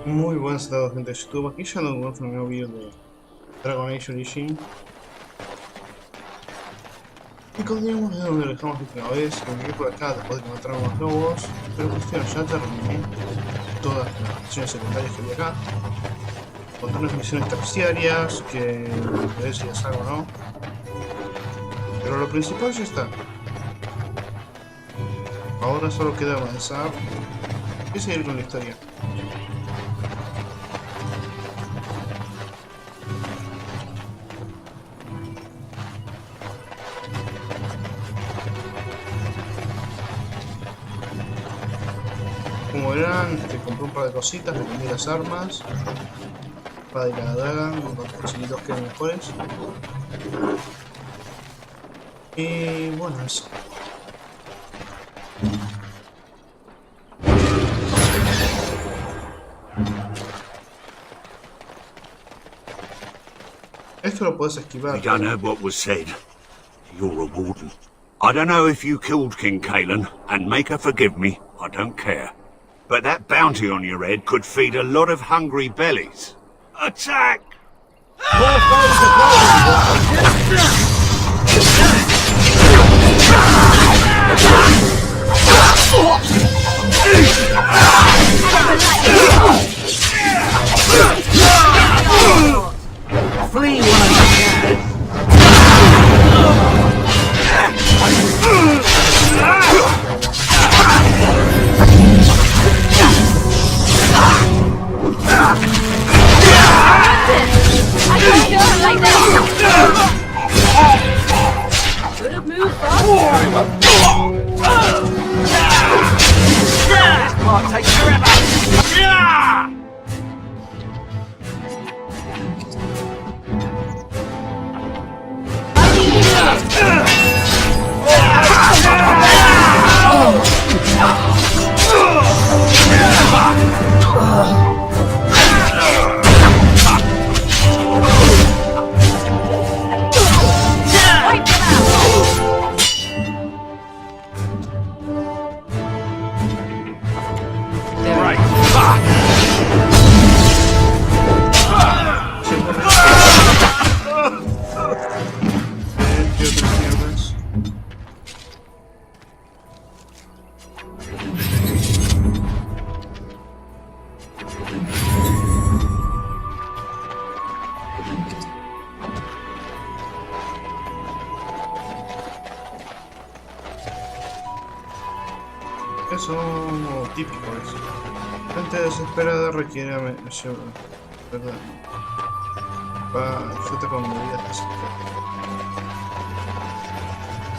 Muy buenas a todos, gente de YouTube. Aquí ya nos vemos en un nuevo vídeo de Dragon Age Origin. Y continuamos de donde lo dejamos la última vez. Me quedé por acá después de que mataron unos lobos. Pero cuestión, ya terminé todas las misiones secundarias que había acá. Encontré unas misiones terciarias que a ver si las hago o no. Pero lo principal ya está. Ahora solo queda avanzar y seguir con la historia. Como verán, compré un par de cositas, le cambié las armas, espada y la daga, conseguí dos que eran mejores. Y bueno, eso. Esto lo puedes esquivar. We don't know what was said. You're a warden. I don't know if you killed King Kalen, and make her forgive me, I don't care. But that bounty on your head could feed a lot of hungry bellies. Attack! Flee while you can. I can't do it like that. Could have moved This part takes forever. Eso es típico eso. Gente desesperada requiere ayuda. ¿Verdad? Ayuda con medidas desesperadas.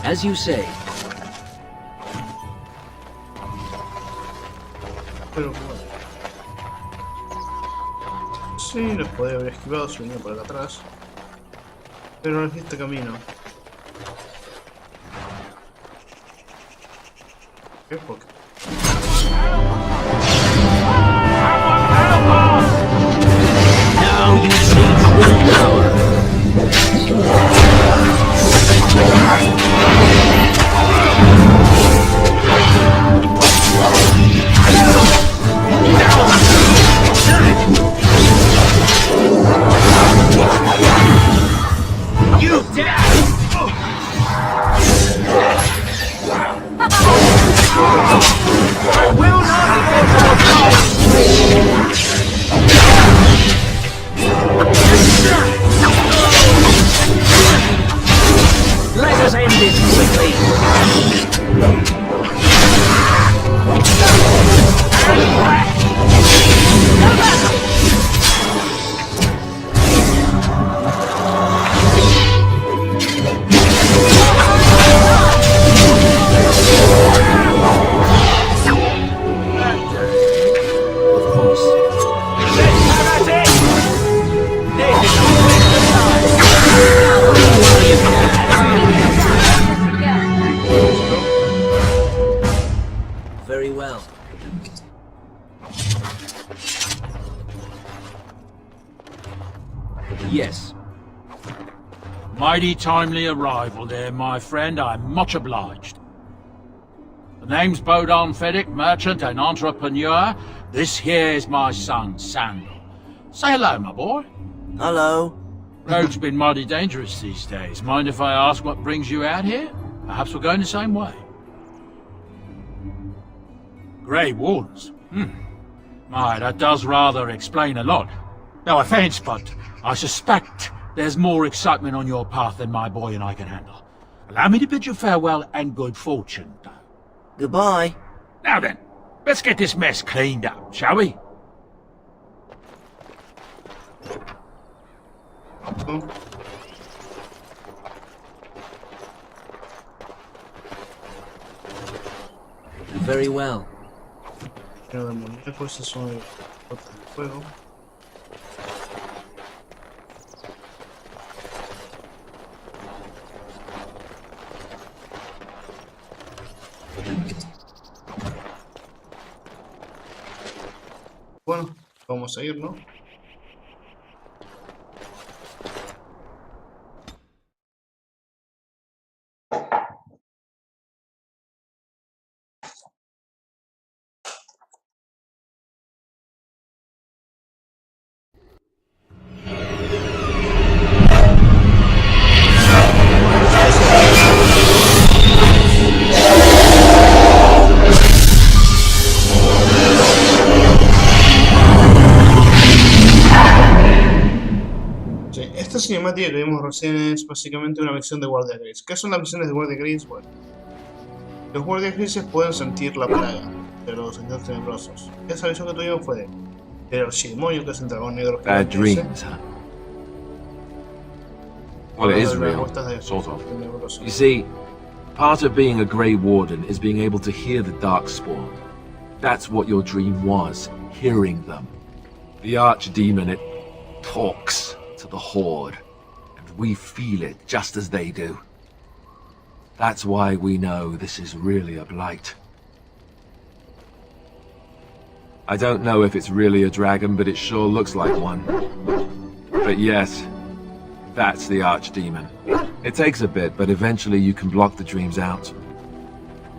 As you say. Pero bueno. Sí, los podría haber esquivado si venía por acá atrás. Pero elegí este camino. ¿Qué poca? Now you see true power. You dare! I will not let us end this quickly. Very well. Yes. Mighty timely arrival there, my friend. I'm much obliged. The name's Bodon Feddick, merchant and entrepreneur. This here is my son, Sandal. Say hello, my boy. Hello. Road's been mighty dangerous these days. Mind if I ask what brings you out here? Perhaps we're going the same way. Grey Wardens? My, that does rather explain a lot. No offence, but I suspect there's more excitement on your path than my boy and I can handle. Allow me to bid you farewell and good fortune, though. Goodbye. Now then, let's get this mess cleaned up, shall we? Very well. Lleno de muñecos, eso son botas de fuego. Bueno, vamos a ir, ¿no? Esta cinemática que vimos recién es básicamente una misión de guardia gris. ¿Qué son las misiones de guardia gris? Bueno, los guardias grises pueden sentir la plaga de los sentidos tenebrosos. Esa misión que tuvimos fue del archidemonio, que es el dragón negro. Bad dreams, huh? Well, it is real, sort of. You see, part of being a Grey Warden is being able to hear the Darkspawn. That's what your dream was, hearing them. The Archdemon, it talks to the Horde, and we feel it just as they do. That's why we know this is really a blight. I don't know if it's really a dragon, but it sure looks like one. But yes, that's the Archdemon. It takes a bit, but eventually you can block the dreams out.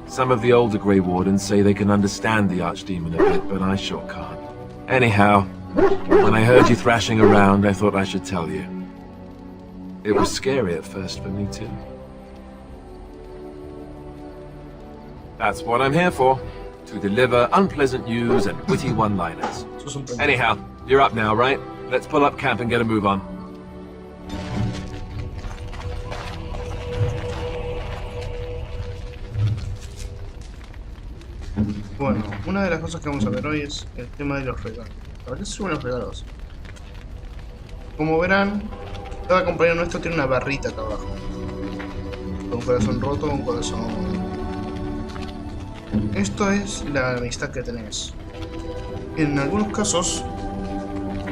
Some of the older Grey Wardens say they can understand the Archdemon a bit, but I sure can't. Anyhow, when I heard you thrashing around, I thought I should tell you. It was scary at first for me too. That's what I'm here for, to deliver unpleasant news and witty one-liners. Anyhow, you're up now, right? Let's pull up camp and get a move on. Bueno, una de las cosas que vamos a ver hoy es el tema de los regalos. ¿Para qué sirven los regalos? Como verán, cada compañero nuestro tiene una barrita acá abajo. Con un corazón roto, un corazón... Esto es la amistad que tenés. En algunos casos,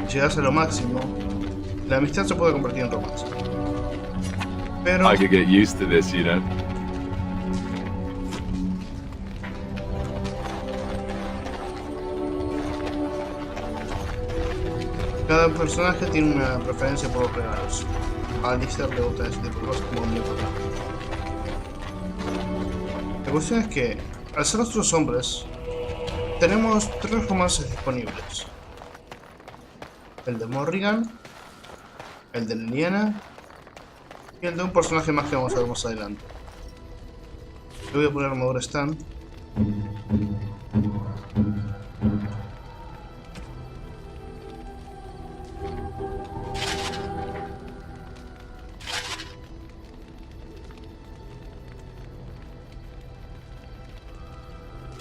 llegas a lo máximo, la amistad se puede convertir en romance. Pero... I could get used to this, you know. Cada personaje tiene una preferencia por los regalos. A Alistair le gusta ese tipo de cosas como a mí. La cuestión es que, al ser nosotros hombres, tenemos 3 romances disponibles. El de Morrigan, el de Liliana y el de un personaje más que vamos a ver más adelante. Le voy a poner armadura stand.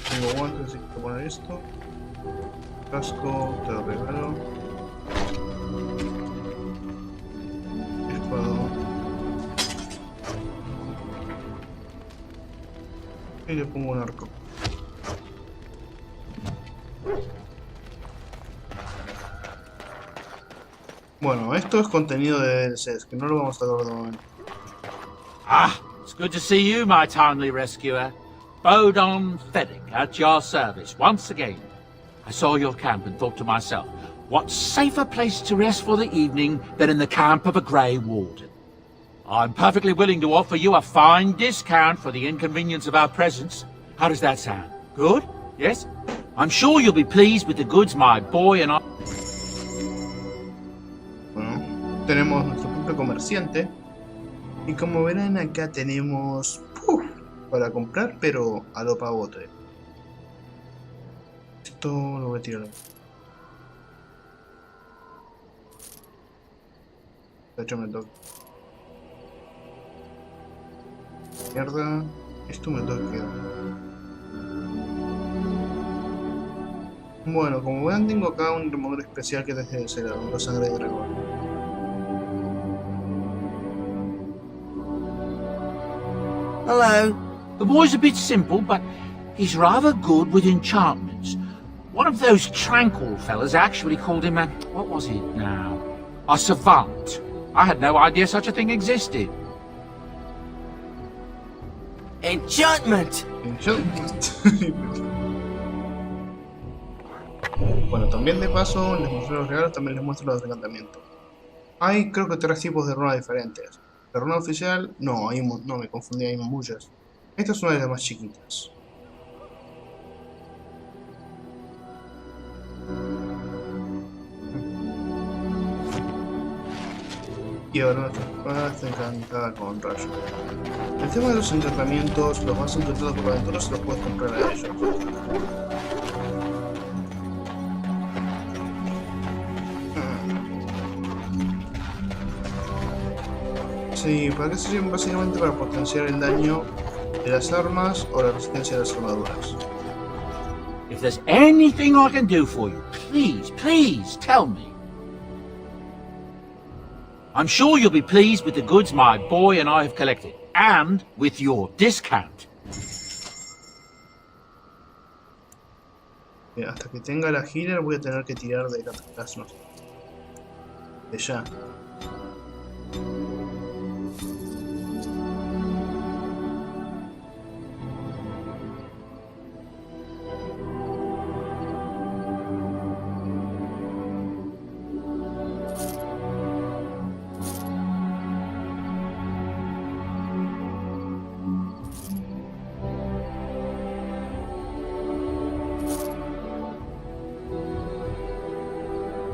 Tengo guantes, así que voy a poner esto. Casco, te lo regalo. Escudo. Y le pongo un arco. Bueno, esto es contenido de DLCs, que no lo vamos a ver de momento. Ah, it's good to see you, my timely rescuer. Lortherig at your service once again. I saw your camp and thought to myself, what safer place to rest for the evening than in the camp of a Grey Warden? I'm perfectly willing to offer you a fine discount for the inconvenience of our presence. How does that sound? Good? Yes? I'm sure you'll be pleased with the goods my boy and I... Bueno, tenemos nuestro propio comerciante. Y como verán acá tenemos para comprar, pero a lo pavote. Esto lo voy a tirar. De hecho me toca. Mierda. Esto me toca. Bueno, como ven tengo acá un removedor especial que desde ser la sangre de dragón. Hello. The boy's a bit simple, but he's rather good with enchantments. One of those tranquil fellas actually called him a... what was it now? A savant. I had no idea such a thing existed. Enchantment. Bueno, también de paso les muestro los regalos, también les muestro los encantamientos. Hay creo que 3 tipos de runas diferentes. La runa oficial, no, no me confundí, hay muchas. Esta es una de las más chiquitas. Y ahora nuestra espada está encantada con rayos. El tema de los encantamientos, los más encantados por la aventura se los puedes comprar a ellos. Sí, ¿para qué sirven? Básicamente para potenciar el daño de las armas o la resistencia de las armaduras. If there's anything I can do for you, please tell me. I'm sure you'll be pleased with the goods my boy and I have collected, and with your discount. Bien, hasta que tenga la healer voy a tener que tirar de las no. De ya.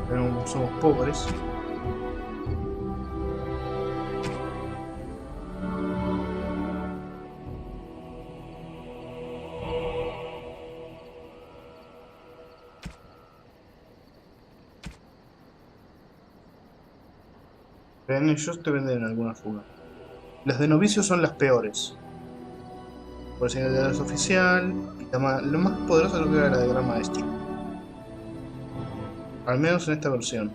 Pero somos pobres. Vean, ellos te venden alguna fuga. Las de novicios son las peores. Por si la es oficial. Y lo más poderoso creo que era la de gran maestría. Al menos en esta versión.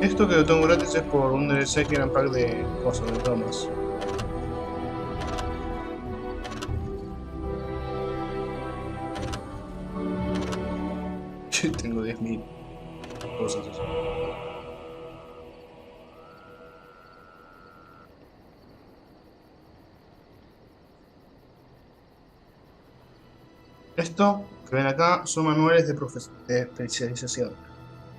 Esto que lo tengo gratis es por un DLC que era un pack de cosas, de tomas. Yo tengo 10.000 cosas así. Esto que ven acá son manuales de especialización.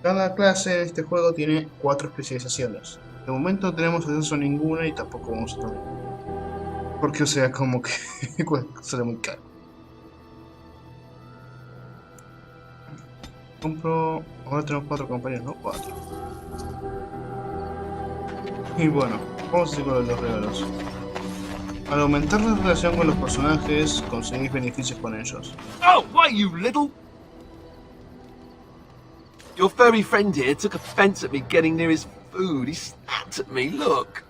Cada clase de este juego tiene 4 especializaciones. De momento no tenemos acceso a ninguna y tampoco vamos a tener. Porque o sea, como que sale muy caro. Compro... ahora tenemos 4 compañeros, ¿no? 4. Y bueno, vamos a seguir con los regalos. Al aumentar la relación con los personajes, conseguís beneficios con ellos. Oh, why, you little... Your furry friend here took offense at me getting near his food. He snapped at me, look.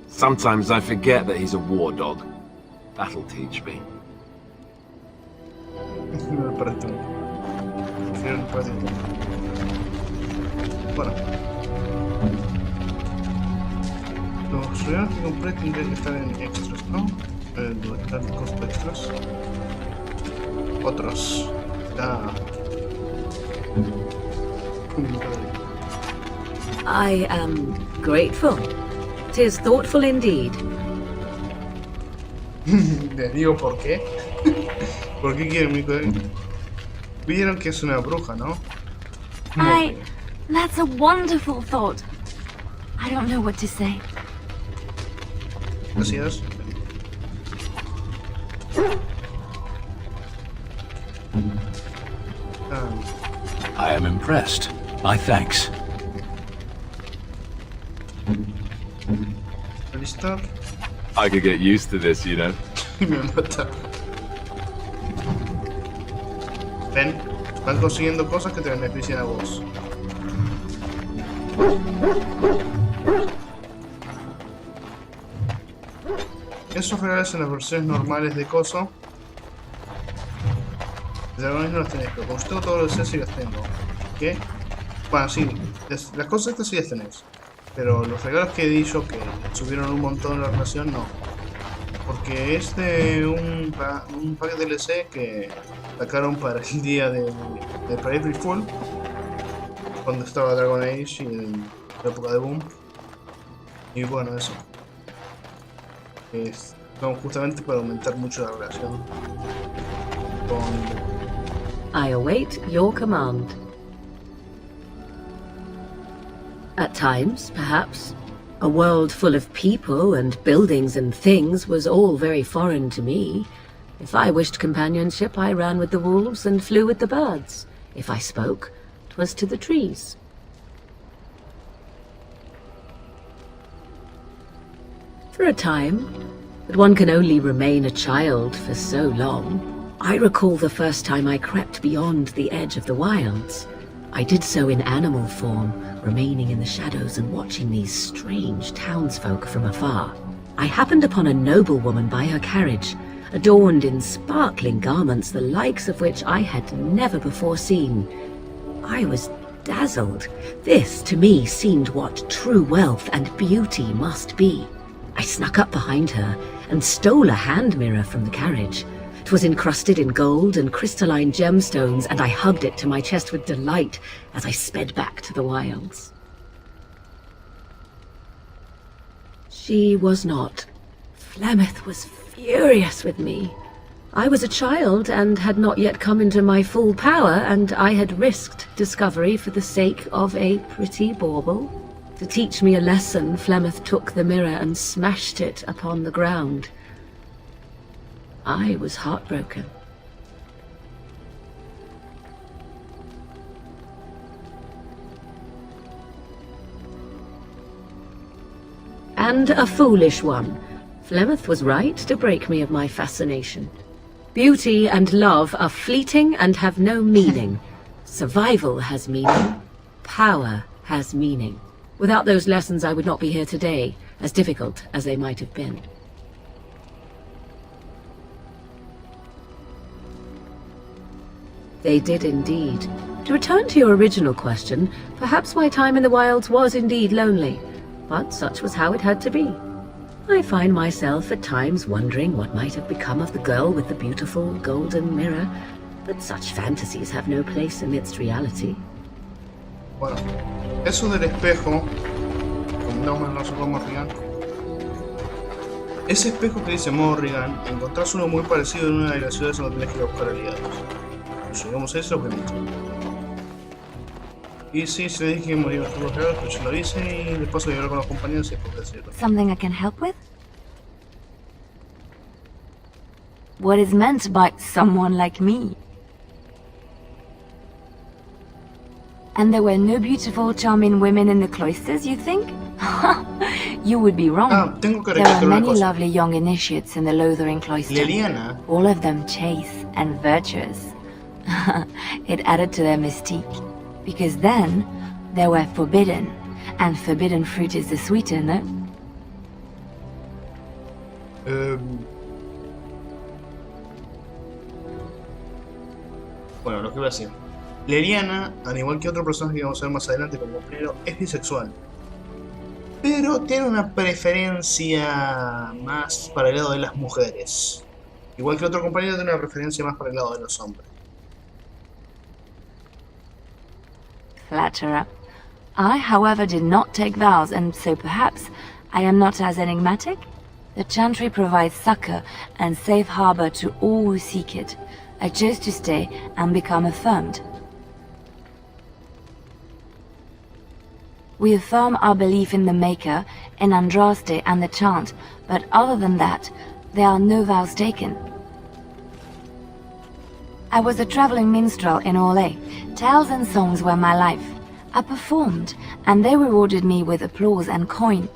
Sometimes I forget that he's a war dog. That'll teach me. No me parece mucho. Prefiero el patio. Bueno. Los regalos que compré tendrían que estar en extras, ¿no? ¿Dónde están los costos extras? Otros. Ah. I am grateful. 'Tis thoughtful indeed. Les digo por qué. ¿Por qué quieren mi colega? Vieron que es una bruja, ¿no? That's a wonderful thought. I don't know what to say. Gracias. I am impressed. My thanks. Alistar. I could get used to this, you know. Y me mata. Ven, van consiguiendo cosas que te benefician a vos. Esos regalos en las versiones normales de coso. De dragones no las tenés, pero como yo tengo todos los deseos sí las tengo. ¿Qué? Bueno, sí, las cosas estas sí las tenés. Pero los regalos que di yo, que subieron un montón la relación, no. Porque es de un pack de DLC que sacaron para el día de April Fool, cuando estaba Dragon Age y la época de Boom. Y bueno, eso. Son justamente para aumentar mucho la relación con... I await your command. At times, perhaps, a world full of people and buildings and things was all very foreign to me. If I wished companionship, I ran with the wolves and flew with the birds. If I spoke, 'twas to the trees. For a time, but one can only remain a child for so long. I recall the first time I crept beyond the edge of the wilds. I did so in animal form, remaining in the shadows and watching these strange townsfolk from afar. I happened upon a noblewoman by her carriage, adorned in sparkling garments the likes of which I had never before seen. I was dazzled. This, to me, seemed what true wealth and beauty must be. I snuck up behind her and stole a hand mirror from the carriage. 'Twas encrusted in gold and crystalline gemstones, and I hugged it to my chest with delight as I sped back to the wilds. She was not. Flemeth was furious with me. I was a child and had not yet come into my full power, and I had risked discovery for the sake of a pretty bauble. To teach me a lesson, Flemeth took the mirror and smashed it upon the ground. I was heartbroken. And a foolish one. Flemeth was right to break me of my fascination. Beauty and love are fleeting and have no meaning. Survival has meaning. Power has meaning. Without those lessons, I would not be here today, as difficult as they might have been. They did indeed. To return to your original question, perhaps my time in the wilds was indeed lonely, but such was how it had to be. I find myself at times wondering what might have become of the girl with the beautiful golden mirror, but such fantasies have no place amidst reality. Bueno, eso del espejo, no sé cómo Morrigan. Ese espejo que dice Morrigan, encontrás uno muy parecido en una de las ciudades donde tenés que ir a buscar aliados. Llegamos a ese objeto. Y sí, se le dije que morimos por los regalos, pero yo lo hice y después voy a hablar con los compañeros y después decirlo. Something I can help with? What is meant by someone like me? And there were no beautiful, charming women in the cloisters, you think? You would be wrong. Tengo que There are recalcar una many cosa. lovely young initiates in the Lortherig cloister. Leliana, All of them chaste and virtuous. It added to their mystique. Because then, they were forbidden. And forbidden fruit is the sweeter, no? bueno, lo que iba a decir. Leliana, al igual que otro personaje que vamos a ver más adelante como primero, es bisexual. Pero tiene una preferencia más para el lado de las mujeres. Igual que otro compañero tiene una preferencia más para el lado de los hombres. Flatterer. I, however, did not take vows, and so perhaps I am not as enigmatic? The chantry provides succor and safe harbor to all who seek it. I chose to stay and become affirmed. We affirm our belief in the Maker, in Andraste and the chant, but other than that, there are no vows taken. I was a traveling minstrel in Orlais. Tales and songs were my life. I performed, and they rewarded me with applause and coin.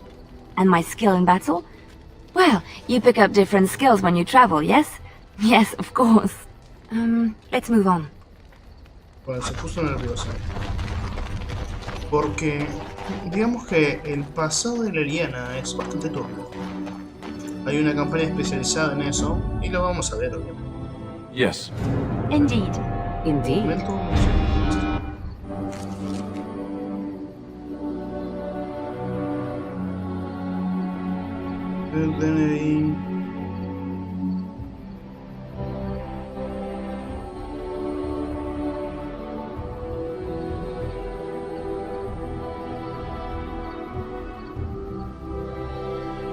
And my skill in battle? Well, you pick up different skills when you travel, yes? Yes, of course. Let's move on. Bueno, se puso nerviosa. Porque digamos que el pasado de Leliana es bastante turbio. Hay una campaña especializada en eso y lo vamos a ver, obviamente. Yes. Indeed. Indeed. El DNI.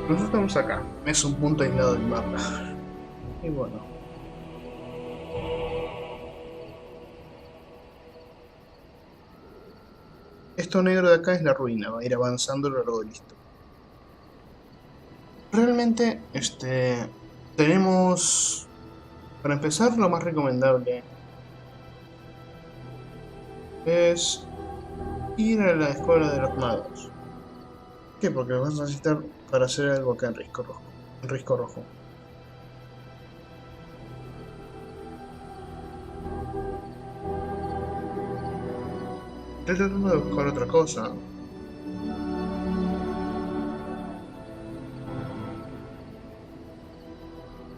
Nosotros estamos acá. Es un punto aislado del mapa. Y bueno. Esto negro de acá es la ruina. Va a ir avanzando a lo largo del listo. Realmente, tenemos, para empezar, lo más recomendable es ir a la escuela de los magos. ¿Por qué? Porque lo vas a necesitar para hacer algo acá en Risco Rojo. Estoy tratando de buscar otra cosa.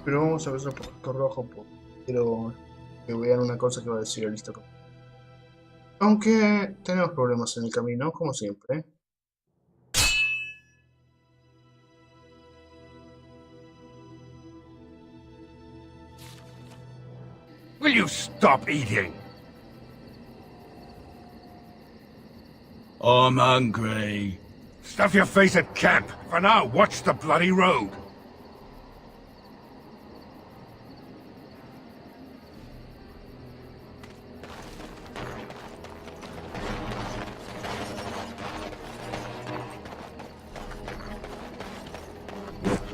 Pero vamos a empezar por Risco Rojo, porque quiero que vean una cosa que va a decir el listo. Aunque tenemos problemas en el camino, como siempre. Will you stop eating? I'm hungry. Stuff your face at camp. For now, watch the bloody road.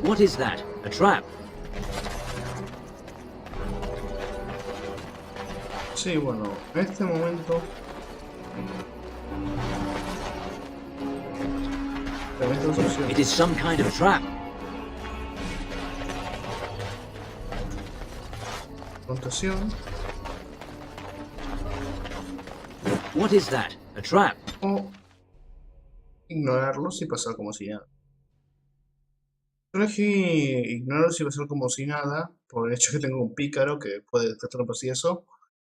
What is that? A trap? Sí, bueno, en este momento tenés dos opciones. It is some kind of trap. Confrontación What is that? A trap? o ignorarlos y pasar como si nada. Yo elegí ignorarlos y pasar como si nada por el hecho que tengo un pícaro que puede detectar trampas y eso,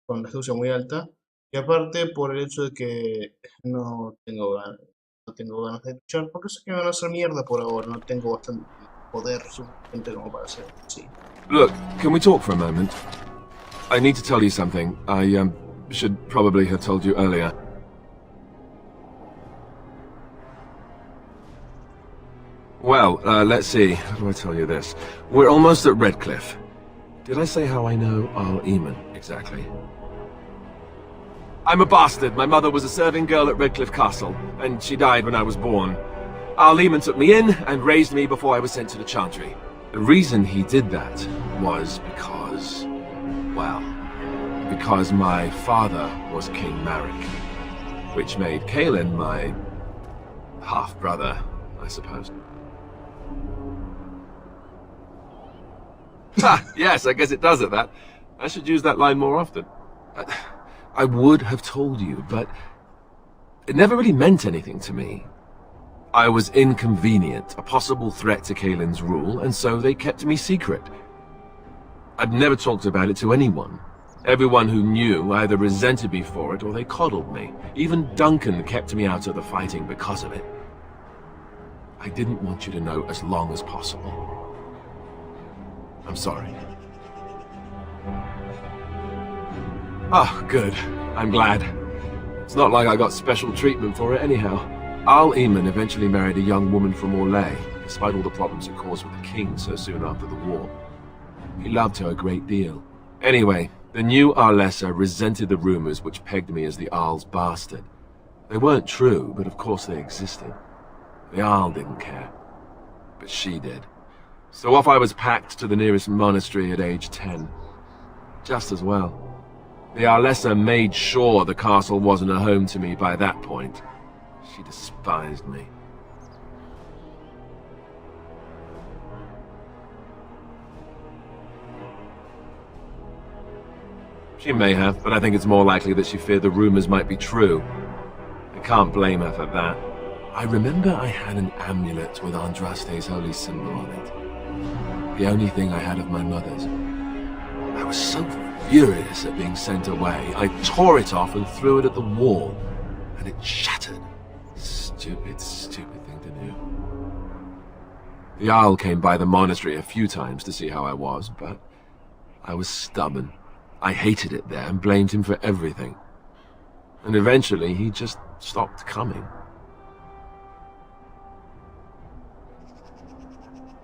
con la astucia muy alta, y aparte por el hecho de que no tengo ganas de luchar, porque sé que me van a hacer mierda por ahora, no tengo bastante poder suficiente como para hacer así. Look, can we talk for a moment? I need to tell you something. I should probably have told you earlier. Well, let's see. How do I tell you this? We're almost at Redcliffe. Did I say how I know Al Eamon exactly? I'm a bastard. My mother was a serving girl at Redcliffe Castle, and she died when I was born. Al Eamon took me in and raised me before I was sent to the Chantry. The reason he did that was because, well, because my father was King Marek, which made Kaelin my half-brother, I suppose. Ha! Yes, I guess it does at that. I should use that line more often. I would have told you, but it never really meant anything to me. I was inconvenient, a possible threat to Kaelin's rule, and so they kept me secret. I'd never talked about it to anyone. Everyone who knew either resented me for it or they coddled me. Even Duncan kept me out of the fighting because of it. I didn't want you to know as long as possible. I'm sorry. Oh, good. I'm glad. It's not like I got special treatment for it anyhow. Al Eamon eventually married a young woman from Orlais, despite all the problems it caused with the king so soon after the war. He loved her a great deal. Anyway, the new Arlessa resented the rumors which pegged me as the Arl's bastard. They weren't true, but of course they existed. The Arl didn't care, but she did. So off I was packed to the nearest monastery at age 10. Just as well. The Arlessa made sure the castle wasn't a home to me by that point. She despised me. She may have, but I think it's more likely that she feared the rumors might be true. I can't blame her for that. I remember I had an amulet with Andraste's holy symbol on it. The only thing I had of my mother's. I was so furious at being sent away, I tore it off and threw it at the wall, and it shattered. Stupid, stupid thing to do. The Arl came by the monastery a few times to see how I was, but I was stubborn. I hated it there and blamed him for everything. And eventually, he just stopped coming.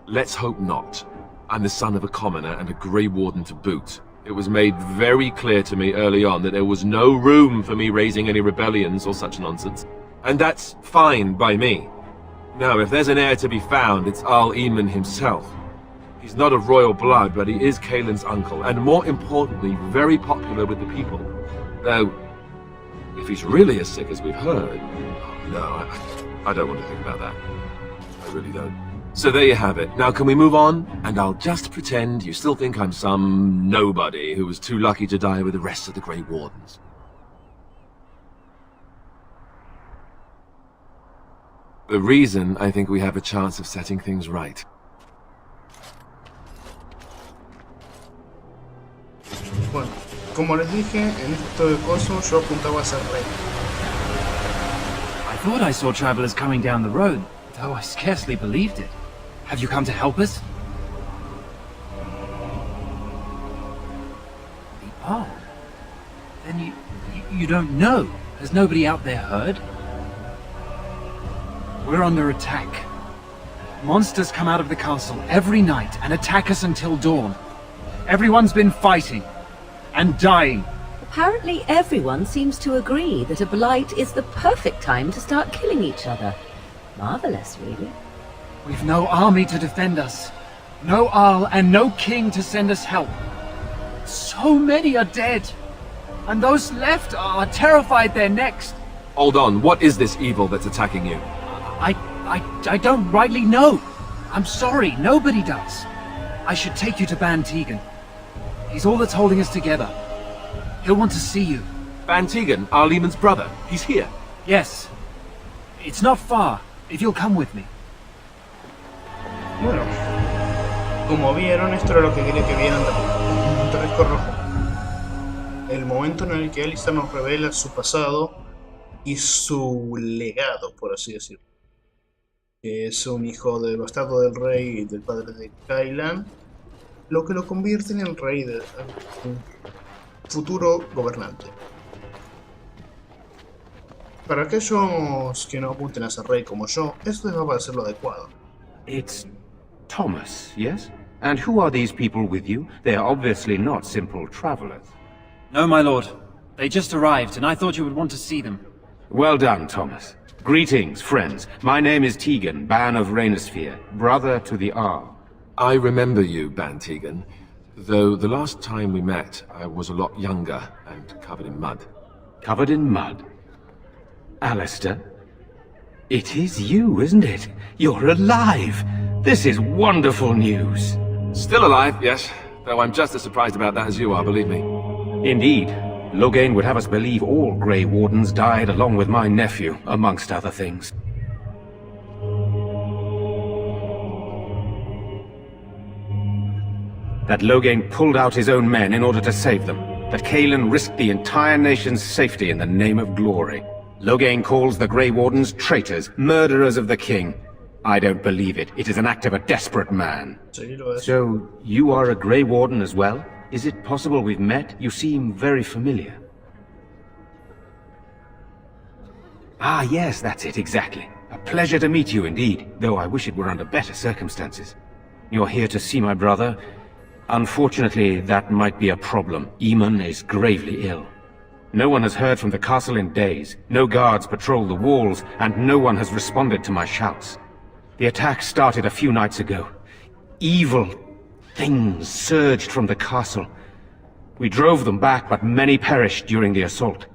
Let's hope not. I'm the son of a commoner and a Grey Warden to boot. It was made very clear to me early on that there was no room for me raising any rebellions or such nonsense. And that's fine by me. Now, if there's an heir to be found, it's Al Eamon himself. He's not of royal blood, but he is Kaelin's uncle, and more importantly, very popular with the people. Though, if he's really as sick as we've heard... No, I don't want to think about that. I really don't. So there you have it. Now can we move on? And I'll just pretend you still think I'm some nobody who was too lucky to die with the rest of the Grey Wardens. The reason I think we have a chance of setting things right. Bueno, como les dije, en este coso yo apuntaba a ser rey. I thought I saw travelers coming down the road, though I scarcely believed it. Have you come to help us? The Arl? Then you don't know? Has nobody out there heard? We're under attack. Monsters come out of the castle every night and attack us until dawn. Everyone's been fighting and dying. Apparently everyone seems to agree that a blight is the perfect time to start killing each other. Marvelous, really. We've no army to defend us. No Arl and no king to send us help. So many are dead. And those left are terrified they're next. Hold on, what is this evil that's attacking you? I don't rightly know. I'm sorry, nobody does. I should take you to Ban Tegan. He's all that's holding us together. He'll want to see you. Ban Tegan, Al Eamon's brother. He's here. Yes. It's not far, if you'll come with me. Bueno, como vieron, esto era lo que quería que vieran de Risco Rojo. El momento en el que Alistair nos revela su pasado y su legado, por así decirlo. Que es un hijo del bastardo del rey y del padre de Kailan, lo que lo convierte en el rey de un futuro gobernante. Para aquellos que no apunten a ser rey como yo, esto les va a parecer lo adecuado. It's Thomas, yes? And who are these people with you? They are obviously not simple travelers. No, my lord. They just arrived, and I thought you would want to see them. Well done, Thomas. Greetings, friends. My name is Tegan, Ban of Rainersphere, brother to the Arl. I remember you, Ban Tegan, though the last time we met, I was a lot younger and covered in mud. Covered in mud? Alistair? It is you, isn't it? You're alive! This is wonderful news. Still alive, yes, though I'm just as surprised about that as you are, believe me. Indeed. Loghain would have us believe all Grey Wardens died along with my nephew, amongst other things. That Loghain pulled out his own men in order to save them. That Kaelin risked the entire nation's safety in the name of glory. Loghain calls the Grey Wardens traitors, murderers of the king. I don't believe it. It is an act of a desperate man. So, you are a Grey Warden as well? Is it possible we've met? You seem very familiar. Ah, yes, that's it, exactly. A pleasure to meet you indeed, though I wish it were under better circumstances. You're here to see my brother? Unfortunately, that might be a problem. Eamon is gravely ill. No one has heard from the castle in days. No guards patrol the walls, and no one has responded to my shouts. The attack started a few nights ago. Evil things surged from the castle. We drove them back, but many perished during the assault.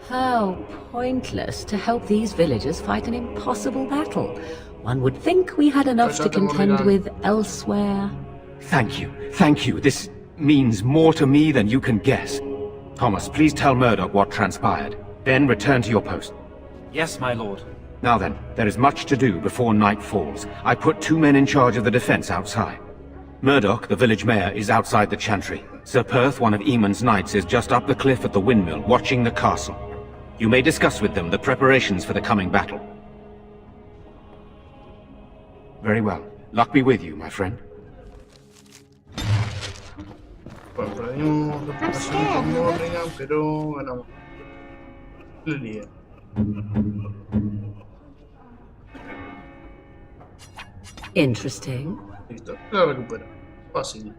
How pointless to help these villagers fight an impossible battle. One would think we had enough to contend with elsewhere. Thank you. Thank you. This means more to me than you can guess. Thomas, please tell Murdoch what transpired. Then return to your post. Yes, my lord. Now then, there is much to do before night falls. I put 2 men in charge of the defense outside. Murdoch, the village mayor, is outside the chantry. Sir Perth, one of Eamon's knights, is just up the cliff at the windmill, watching the castle. You may discuss with them the preparations for the coming battle. Very well. Luck be with you, my friend. Bueno, perdimos reputación con Lortherig, pero ganamos. La liga. Interesting. Listo, la recupero. Fácil.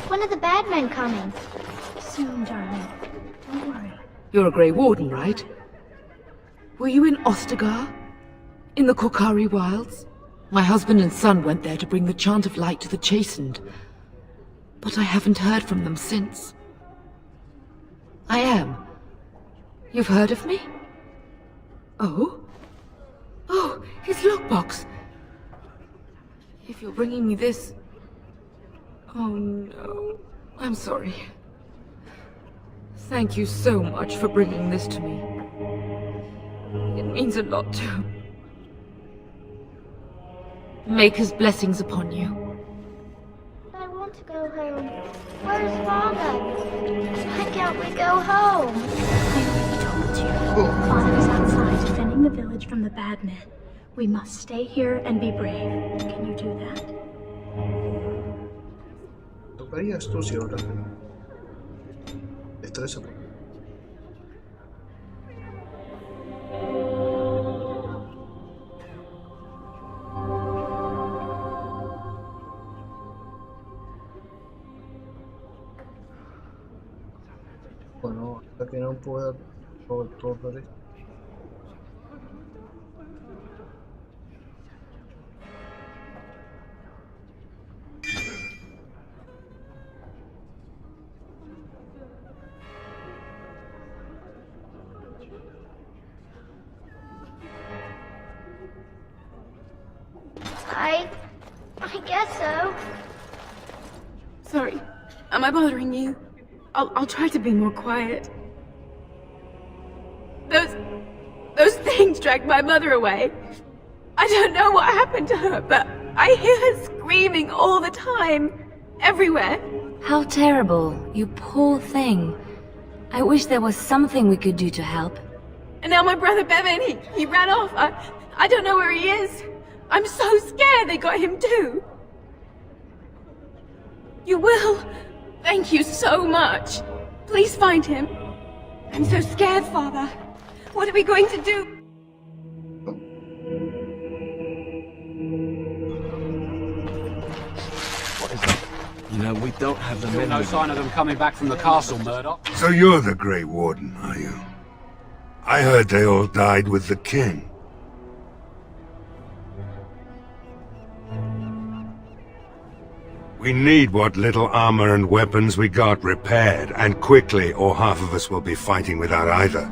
When are the bad men coming? Soon, darling. Don't worry. You're a Grey Warden, right? Were you in Ostagar? In the Korkari Wilds? My husband and son went there to bring the chant of light to the chastened. But I haven't heard from them since. I am. You've heard of me? Oh? Oh, his lockbox! If you're bringing me this... Oh no. I'm sorry. Thank you so much for bringing this to me. It means a lot to... Maker's blessings upon you. I want to go home. Where's Father? Why can't we go home? I already told you. Father is outside defending the village from the bad men. We must stay here and be brave. Can you do that? Tocaría astucia ahora. Destreza. Bueno, hasta que no pueda todo esto. I guess so. Sorry. Am I bothering you? I'll try to be more quiet. Those things dragged my mother away. I don't know what happened to her, but I hear her screaming all the time. Everywhere. How terrible, you poor thing. I wish there was something we could do to help. And now my brother Bevan, he ran off. I don't know where he is. I'm so scared they got him too. You will. Thank you so much. Please find him. I'm so scared, Father. What are we going to do? What is that? You know, we don't have the Still men. no sign of them coming back from the castle, Murdoch. So you're the Grey Warden, are you? I heard they all died with the king. We need what little armor and weapons we got repaired, and quickly, or half of us will be fighting without either.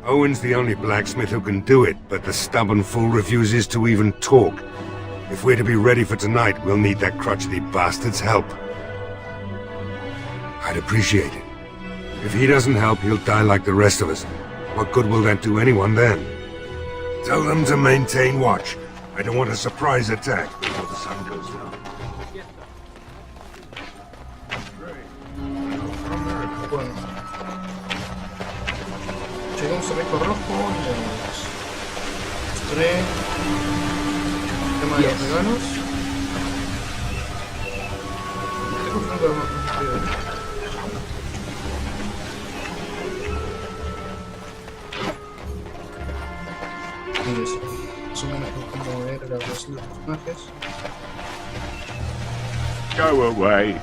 Owen's the only blacksmith who can do it, but the stubborn fool refuses to even talk. If we're to be ready for tonight, we'll need that crotchety bastard's help. I'd appreciate it. If he doesn't help, he'll die like the rest of us. What good will that do anyone then? Tell them to maintain watch. I don't want a surprise attack before the sun goes down. Bueno. Llegamos a Risco Rojo y les mostré el tema de los regalos. Estoy construyendo más. Mires, más o menos cómo era la relación de los personajes. Go away.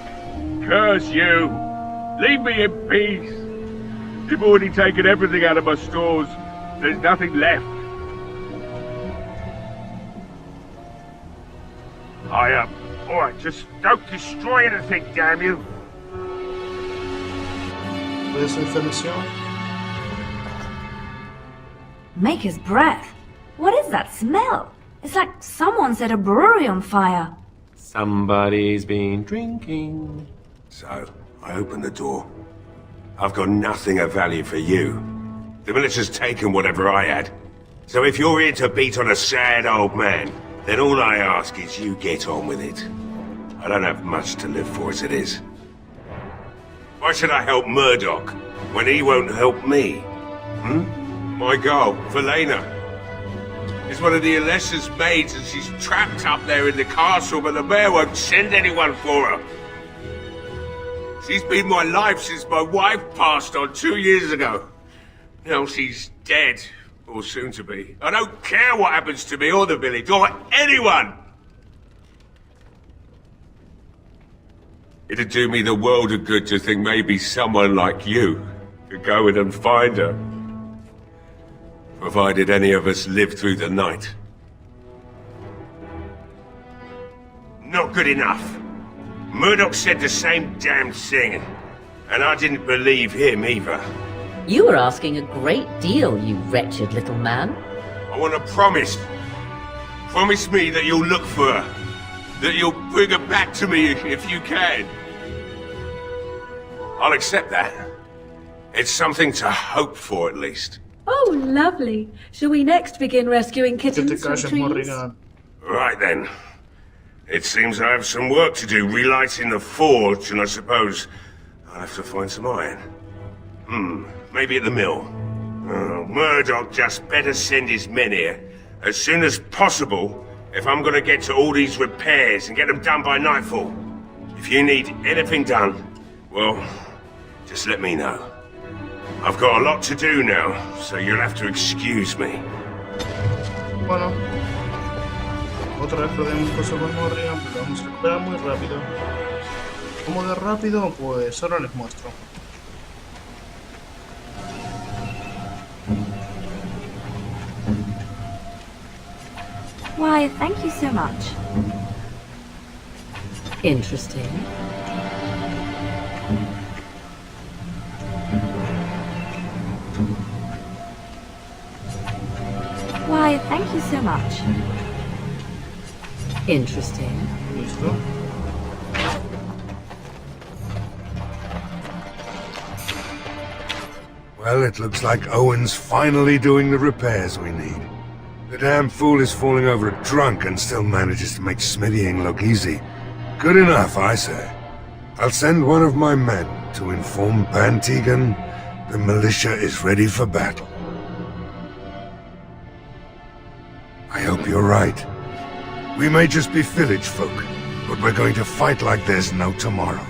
Curse you. Leave me in peace. You've already taken everything out of my stores. There's nothing left. Alright, just don't destroy anything, damn you. ¿Puede ser esta misión? Maker's breath. What is that smell? It's like someone set a brewery on fire. Somebody's been drinking. So, I opened the door. I've got nothing of value for you. The military's taken whatever I had. So if you're here to beat on a sad old man, then all I ask is you get on with it. I don't have much to live for as it is. Why should I help Murdoch when he won't help me? My girl, Valena, is one of the Alessa's maids and she's trapped up there in the castle, but the mayor won't send anyone for her. She's been my life since my wife passed on 2 years ago. Now she's dead, or soon to be. I don't care what happens to me or the village, or anyone! It'd do me the world of good to think maybe someone like you could go in and find her. Provided any of us live through the night. Not good enough. Murdoch said the same damn thing, and I didn't believe him either. You were asking a great deal, you wretched little man. I want a promise. Promise me that you'll look for her. That you'll bring her back to me if you can. I'll accept that. It's something to hope for, at least. Oh, lovely. Shall we next begin rescuing Que te kittens from calles, trees? Morrigan. Right then. It seems I have some work to do relighting the forge, and I suppose I'll have to find some iron. Maybe at the mill. Oh, Murdoch just better send his men here as soon as possible if I'm gonna get to all these repairs and get them done by nightfall. If you need anything done, well, just let me know. I've got a lot to do now, so you'll have to excuse me. Bueno, otra vez perdemos cosas con Morrigan, pero vamos a recuperar muy rápido. ¿Cómo de rápido? Pues ahora les muestro. Why, thank you so much. Interesting. Why, thank you so much. Interesting. Listo. Well, it looks like Owen's finally doing the repairs we need. The damn fool is falling over drunk and still manages to make smithying look easy. Good enough, I say. I'll send one of my men to inform Pantegan the militia is ready for battle. I hope you're right. We may just be village folk, but we're going to fight like there's no tomorrow.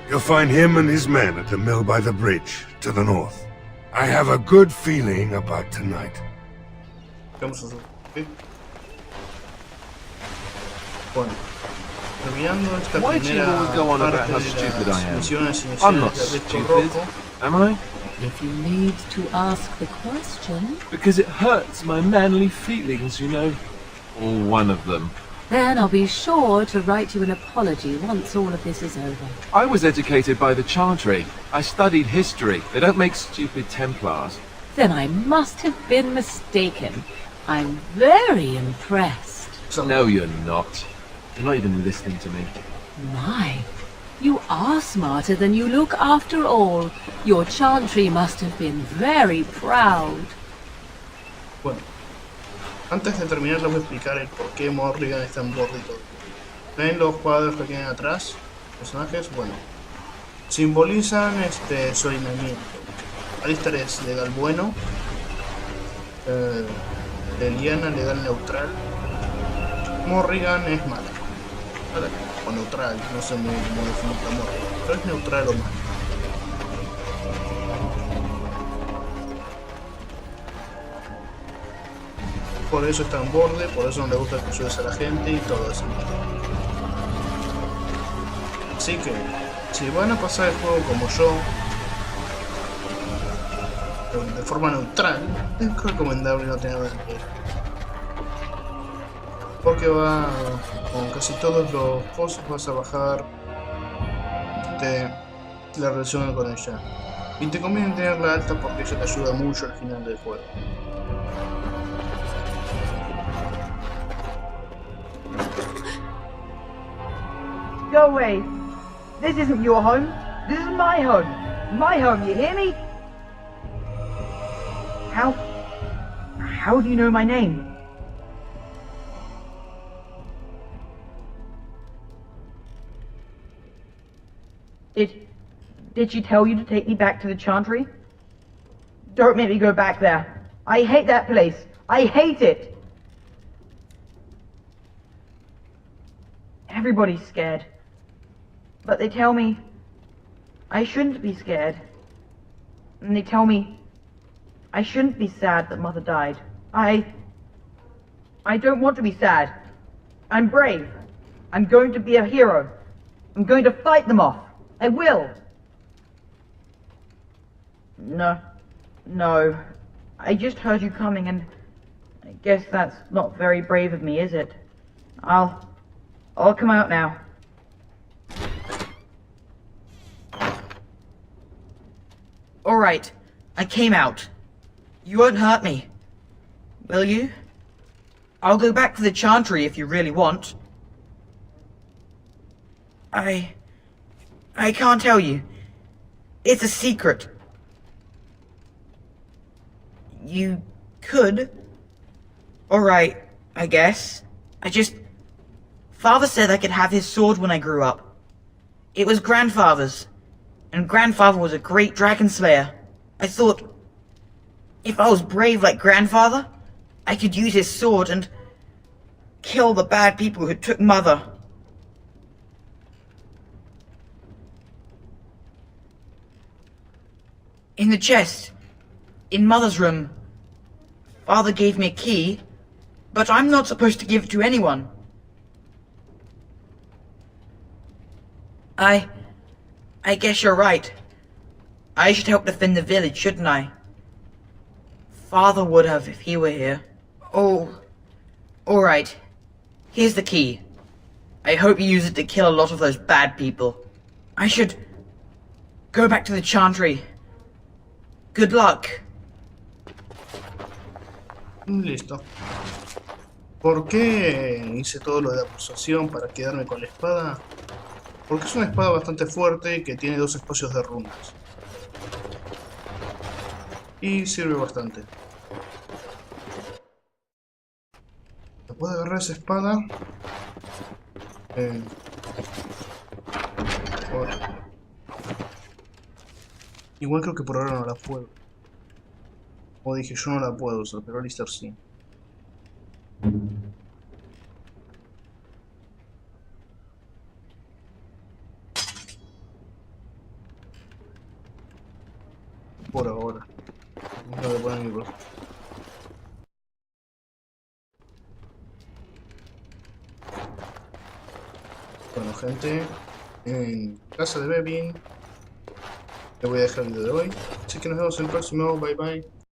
You'll find him and his men at the mill by the bridge, to the north. I have a good feeling about tonight. Vamos a hacer. ¿Sí? Bueno, terminando esta Why do you primera always go on about parte how de stupid las I am? misiones I'm not iniciales de Risco stupid, Rojo. am I? If you need to ask the question, Because it hurts my manly feelings, you know. Or one of them. then I'll be sure to write you an apology once all of this is over. I was educated by the Chantry. I studied history. They don't make stupid Templars. Then I must have been mistaken. I'm very impressed. No, you're not. You're not even listening to me. My, you are smarter than you look after all. Your Chantry must have been very proud. Bueno, antes de terminar les voy a explicar el por qué Morrigan está en borde y todo. ¿Ven los cuadros que tienen atrás? Personajes, bueno, simbolizan su alineamiento. Alistair es legal bueno, Leliana legal neutral, Morrigan es malo, ¿vale? O neutral, no sé muy definir a Morrigan, pero es neutral o malo. por eso está en borde, por eso no le gusta que ayudes a la gente y todo eso. Así que, si van a pasar el juego como yo, de forma neutral, es recomendable no tener nivel. Porque va, con casi todos los pozos vas a bajar la relación con ella. Y te conviene tenerla alta porque ella te ayuda mucho al final del juego. Go away. This isn't your home. This is my home. My home, you hear me? How do you know my name? Did she tell you to take me back to the Chantry? Don't make me go back there. I hate that place. I hate it. Everybody's scared. But they tell me I shouldn't be scared. And they tell me I shouldn't be sad that Mother died. I don't want to be sad. I'm brave. I'm going to be a hero. I'm going to fight them off. I will. No. I just heard you coming and I guess that's not very brave of me, is it? I'll come out now. Alright, I came out. You won't hurt me, will you? I'll go back to the Chantry if you really want. I can't tell you. It's a secret. You could. Alright, I guess. Father said I could have his sword when I grew up. It was Grandfather's. And Grandfather was a great dragon slayer. I thought, if I was brave like Grandfather, I could use his sword and kill the bad people who took Mother. In the chest, in Mother's room, Father gave me a key, but I'm not supposed to give it to anyone. I guess you're right. I should help defend the village, shouldn't I? Father would have if he were here. Oh, alright. Here's the key. I hope you use it to kill a lot of those bad people. I should go back to the Chantry. Good luck. Listo. ¿Por qué hice todo lo de la pulsación para quedarme con la espada? Porque es una espada bastante fuerte que tiene 2 espacios de runas. Y sirve bastante. Después de agarrar esa espada... Igual creo que por ahora no la puedo. Como dije, yo no la puedo usar, pero Alistair sí. Por ahora. No le ponen mi voz. Bueno, gente, en casa de Bevin le voy a dejar el video de hoy. Así que nos vemos en el próximo. Bye bye.